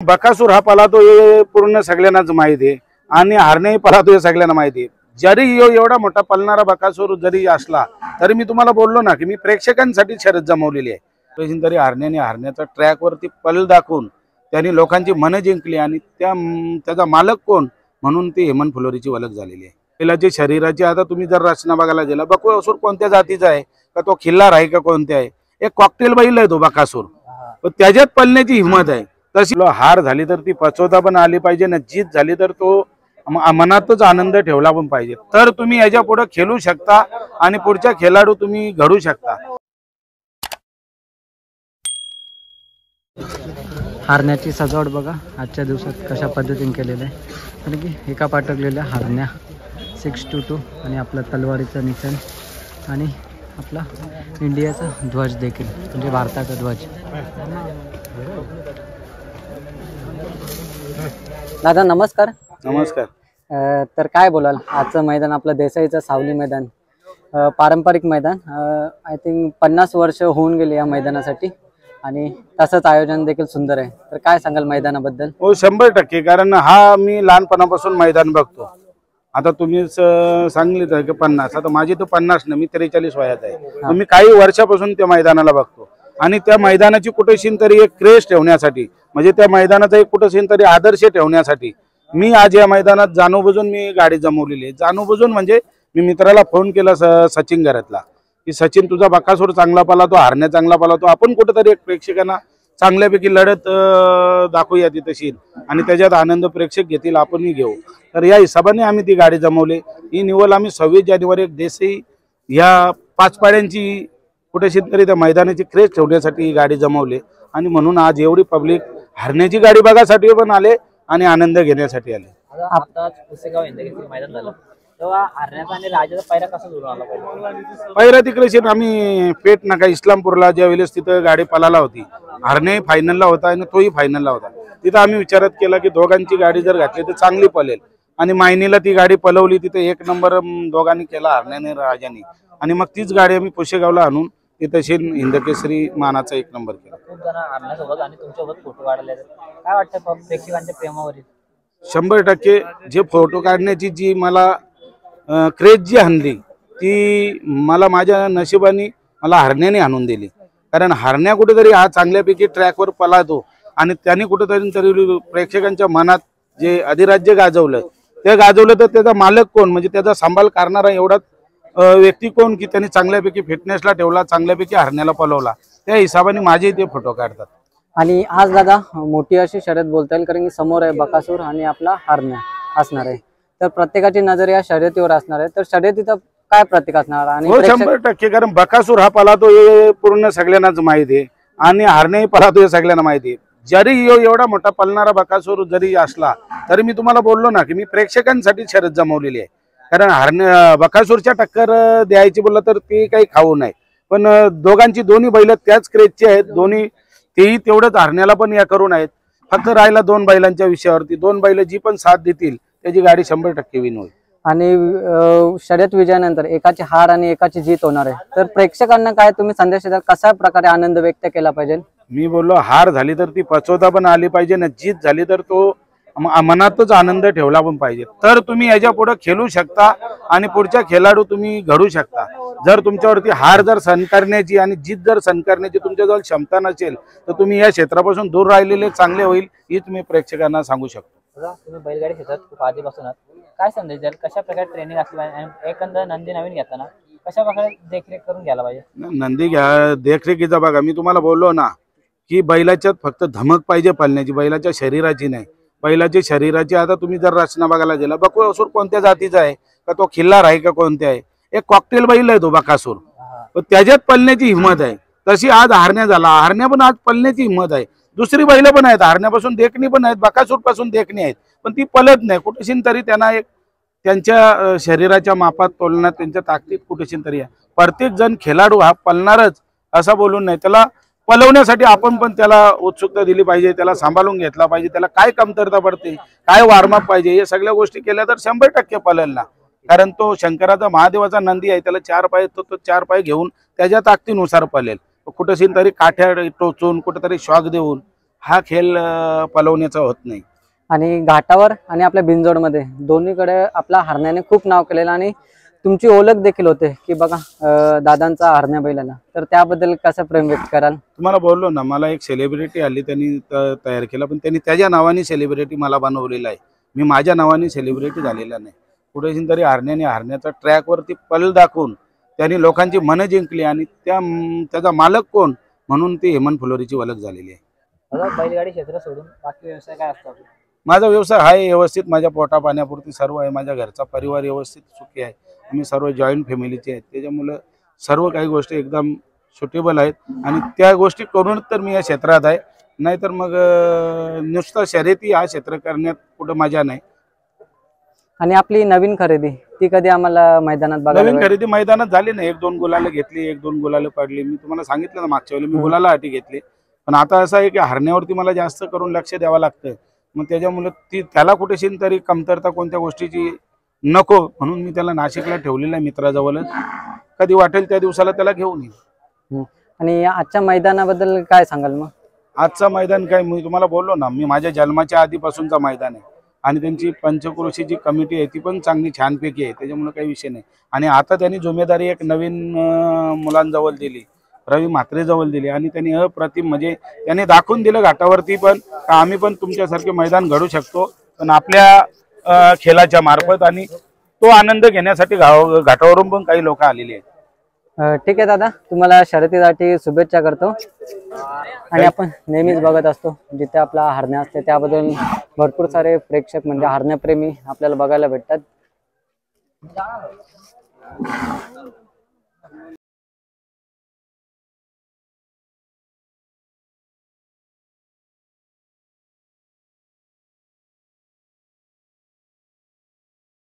बकासूर हा पळतो हे पूर्ण सगळ्यांनाच माहिती आहे आणि हरणे पळतो हे सगळ्यांना माहिती आहे। जरी एवढा मोठा पळणारा बकासूर जरी असला तरी मी तुम्हाला बोललो ना की मी प्रेक्षकांसाठी शर्यत जमवलेली आहे। तरी हरण्याने हरण्याचा ट्रॅक वरती पळ दाखवून त्यांनी लोकांची मन जिंकली आणि त्याचा मालक कोण म्हणून ती हेमंत फुलोरीची ओळख झालेली आहे। बैलाची शरीराची आता तुम्ही जर रचना बघायला गेला बकासूर कोणत्या जातीचा आहे का तो खिल्लार आहे का कोणत्या आहे, एक कॉकटेल बैल आहे तो बकासूर, पण त्याच्यात पळण्याची हिंमत आहे। तशी हार झाली तर ती पचवता पण आली पाहिजे ना, जीत झाली तर तो मनातच आनंद ठेवला पण पाहिजे, तर तुम्ही याच्या पुढे खेळू शकता आणि पुढच्या खेळाडू तुम्ही घडू शकता। हरण्याची सजावट बघा आजच्या दिवसात कशा पद्धतीने केलेलं आहे, कारण की एका पाटकलेल्या हरण्या 622 आणि आपला तलवारीचं निशाण आणि आपला इंडियाचा ध्वज देखील म्हणजे भारताचा ध्वज। दादा नमस्कार। नमस्कार। तर काय बोलाल, आजचं मैदान आपलं देसाईचं सावली मैदान, पारंपरिक मैदान, आय थिंक 50 वर्ष होऊन गेले या मैदानासाठी आणि तसंच आयोजन देखील सुंदर आहे, तर काय सांगाल मैदानाबद्दल? हो 100%, कारण हा मी लहानपणापासून मैदान बघतो। आता तुम्ही सांगितलं की 50, आता माझी तर 50 नाही, मी 43 वयात आहे, मी काही वर्षापासून त्या मैदानाला बघतो आणि त्या मैदानाची कुठेशीन तरी एक क्रेज ठेवण्यासाठी, म्हणजे त्या मैदानाचा एक कुठेशीन तरी आदर्श ठेवण्यासाठी मी आज या मैदानात जाणूनबुजून मी गाडी जमवलेली आहे। जाणूनबुजून म्हणजे मी मित्राला फोन केला सचिन घरातला की सचिन तुझा बकासूर चांगला पळतो, हरण्या चांगला पळतो, आपण कुठेतरी एक प्रेक्षकांना चांगल्यापैकी लढत दाखवूया ती तशी आणि त्याच्यात आनंद प्रेक्षक घेतील आपणही घेऊ, तर या हिशोबाने आम्ही ती गाडी जमवली। ही निवड आम्ही 26 जानेवारी एक देसाई या 5 पाड्यांची कुठेशी तरी त्या मैदानाची क्रेज ठेवण्यासाठी ही गाडी जमवली आणि म्हणून आज एवढी पब्लिक हरण्याची गाडी बघासाठी पण आले आणि आनंद घेण्यासाठी आले। आता पुसेगाव इंदगिरी मैदान झालं तेव्हा हरण्याचा आणि राजाचा पायरा कसा जुळून आला पाहिजे? पहिला तिकडे आम्ही पेट नाका इस्लामपूरला ज्या वेळेस तिथं गाडी पळाला होती, हरणे फायनलला होता आणि तोही फायनलला होता, तिथं आम्ही विचारात केला की दोघांची गाडी जर घातली तर चांगली पळेल आणि मायनीला ती गाडी पळवली, तिथे 1 नंबर दोघांनी केला हरण्याने राजाने, आणि मग तीच गाडी आम्ही पुसेगावला आणून तिथे हिंदकेसरी मानाचा 1 नंबर केला। खूप जण हरण्यासोबत आणि तुमच्यासोबत फोटो काढले, काय वाटतं प्रेक्षकांच्या प्रेमावरील? 100% जे फोटो काढण्याची जी मला क्रेज जी आणली ती मला माझ्या नशिबाने मला हरण्याने आणून दिली, कारण हरण्या कुठेतरी हा चांगल्यापैकी ट्रॅकवर पळतो आणि त्याने कुठेतरी प्रेक्षकांच्या मनात जे अधिराज्य गाजवलं ते गाजवलं, तर त्याचा मालक कोण म्हणजे त्याचा सांभाळ करणारा एवढा व्यक्ती कोण की त्यांनी चांगल्यापैकी फिटनेसला ठेवला, चांगल्यापैकी हरण्याला पळवला, त्या हिशोबाने माझे ते फोटो काढतात। आणि आज दादा मोठी अशी शर्यत बोलता येईल, कारण की समोर आहे बकासूर आणि आपला हरण्या असणार आहे, तर प्रत्येकाची नजर या शर्यतीवर असणार आहे, तर शर्यतीचं काय प्रतीक असणार? आणि 100%, कारण बकासूर हा पळतो हे पूर्ण सगळ्यांनाच माहिती आहे आणि हरणे पळतो हे सगळ्यांना माहिती आहे। जरी एवढा मोठा पळणारा बकासूर जरी असला तरी मी तुम्हाला बोललो ना की मी प्रेक्षकांसाठी शर्यत जमवलेली आहे, कारण बकासूरच्या टक्कर द्यायची बोललं तर ते काही खाऊ नये, पण दोघांची दोन्ही बैल त्याच क्रेजची आहेत, दोन्ही तेही तेवढंच हरण्याला पण या करून आहेत, फक्त राहिला 2 बैलांच्या विषयावरती, 2 बैल जी पण साथ देतील त्याची गाडी 100% विन होईल। आणि शर्यत विजयानंतर एकाची हार आणि एकाची जीत होणार आहे, तर प्रेक्षकांना काय तुम्ही संदेश द्याल, कशा प्रकारे आनंद व्यक्त केला पाहिजे? मी बोललो हार झाली तर ती पचवता पण आली पाहिजे ना, जीत झाली तर तो मनातच आनंद ठेवला पण पाहिजे, तर तुम्ही याच्या पुढे खेळू शकता आणि पुढच्या खेळाडू तुम्ही घडू शकता। जर तुमच्यावरती हार जर सहन करण्याची आणि जीत जर सहन करण्याची तुमच्याजवळ क्षमता नसेल तर तुम्ही या क्षेत्रापासून दूर राहिलेले चांगले होईल, ही तुम्ही प्रेक्षकांना सांगू शकतो। तुम्ही बैलगाडी क्षेत्रात खूप आधीपासूनच, काय संदेश द्याल, कशा प्रकारे ट्रेनिंग असली पाहिजे आणि एकंदर नंदी नवीन घेताना कशा प्रकारे देखरेख करून घ्यायला पाहिजे? नंदी घ्या देखरेखीचा बघा, मी तुम्हाला बोललो ना की बैलाच्यात फक्त धमक पाहिजे पळण्याची, बैलाच्या शरीराची नाही, बैलाच्या शरीराची आता तुम्ही जर रचना बघायला गेला बकासूर कोणत्या जातीचा आहे का तो खिल्लार आहे का कोणत्या आहे, एक कॉकटेल बैल आहे तो बकासूर, पण त्याच्यात पळण्याची हिंमत आहे। तशी आज हरण्या झाला, हरण्या पण आज पळण्याची हिंमत आहे, दुसरी बैल पण आहेत, हरण्यापासून देखणी पण आहेत, बकासूर पासून देखणी आहेत, पण ती पळत नाही, कुठेशीन तरी त्यांना एक त्यांच्या शरीराच्या मापात तोलण्यात त्यांच्या ताकदीत कुठेशीन तरी आहे। प्रत्येक जण खेळाडू हा पळणारच असं बोलून नाही, त्याला पळवण्यासाठी आपण पण त्याला उत्सुकता दिली पाहिजे, त्याला सांभाळून घेतला पाहिजे, त्याला काय कमतरता पडते, काय वॉर्मअप पाहिजे, हे सगळ्या गोष्टी केल्या तर 100% पळेल ना, कारण तो शंकराचा महादेवाचा नंदी आहे, त्याला 4 पाय, तो 4 पाय घेऊन त्याच्या ताकदीनुसार पळेल, कुठेशीन तरी काठ्या टोचून कुठेतरी शॉक देऊन हा खेळ पलवण्याचा होत नाही. आणि घाटावर आणि आपल्या बिंजोडमध्ये दोन्हीकडे आपला हरण्याने खूप नाव केलेलं आणि तुमची ओळख देखील होते की बघा दादांचा हरण्या बैलाला, तर त्याबद्दल कसं प्रेम व्यक्त कराल? तुम्हाला बोललो ना, मला एक सेलिब्रिटी आली, त्यांनी तयार केला, पण त्यांनी त्याच्या नावाने सेलिब्रिटी मला बनवलेला आहे. मी माझ्या नावाने सेलिब्रिटी झालेला नाही. कुठेशी तरी हरण्याने हरण्याचा ट्रॅकवरती पल दाखवून त्यांनी लोकांची मनं जिंकली आणि त्याचा मालक कोण म्हणून ती हेमंत फुलोरीची ओळख झालेली आहे. दादा बैलगाडी क्षेत्र सोडून बाकी व्यवसाय काय असतो आपला? माझा व्यवसाय आहे व्यवस्थित, माझ्या पोटा पाण्यापुरती सर्व आहे. माझ्या घरचा परिवार व्यवस्थित सुखी आहे. आम्ही सर्व जॉईंट फॅमिलीचे आहेत, त्याच्यामुळं सर्व काही गोष्टी एकदम सुटेबल आहेत आणि त्या गोष्टी करून तर मी या क्षेत्रात आहे. नाहीतर मग नुसतं शर्यती हा क्षेत्र करण्यात कुठं मजा नाही. आणि आपली नवीन खरेदी ती कधी आम्हाला मैदानात बघायला नवीन भेटेल? खरेदी मैदानात झाली ना, 1-2 गुलाले घेतली, 1-2 गुलाले पडली. मी तुम्हाला सांगितलं ना मागच्या वेळेला मी गुलाला हाती घेतली, पण आता असं आहे की हरण्यावरती मला जास्त करून लक्ष द्यावं लागतं. मग त्याच्यामुळे त्याला कुठेशी तरी कमतरता कोणत्या गोष्टीची नको म्हणून मी त्याला नाशिकला ठेवलेलं आहे मित्राजवळच. कधी वाटेल त्या दिवसाला त्याला घेऊन येईल. आणि आजच्या मैदानाबद्दल काय सांगाल मग? आजचा मैदान काय, मी तुम्हाला बोललो ना, मी माझ्या जन्माच्या आधीपासूनचा मैदान आहे आणि त्यांची पंचक्रोशी जी कमिटी आहे ती पण चांगली छानपैकी आहे, त्याच्यामुळे काही विषय नाही. आणि आता त्यांनी जिम्मेदारी एक नवीन मुलांजवळ दिली, रवी म्हात्रेजवळ दिली आणि त्यांनी अप्रतिम म्हणजे त्यांनी दाखवून दिलं घाटावरती पण का आम्ही पण तुमच्यासारखे मैदान घडू शकतो, पण आपल्या खेळाच्या मार्फत. आणि तो आनंद घेण्यासाठी घाटावरून पण काही लोक आलेले आहेत. ठीक आहे दादा, तुम्हाला शर्यतीसाठी शुभेच्छा करतो. आणि आपण नेहमीच बघत असतो जिथे आपला हरण्या असते त्याबद्दल भरपूर सारे प्रेक्षक म्हणजे हरण्याप्रेमी आपल्याला बघायला भेटतात.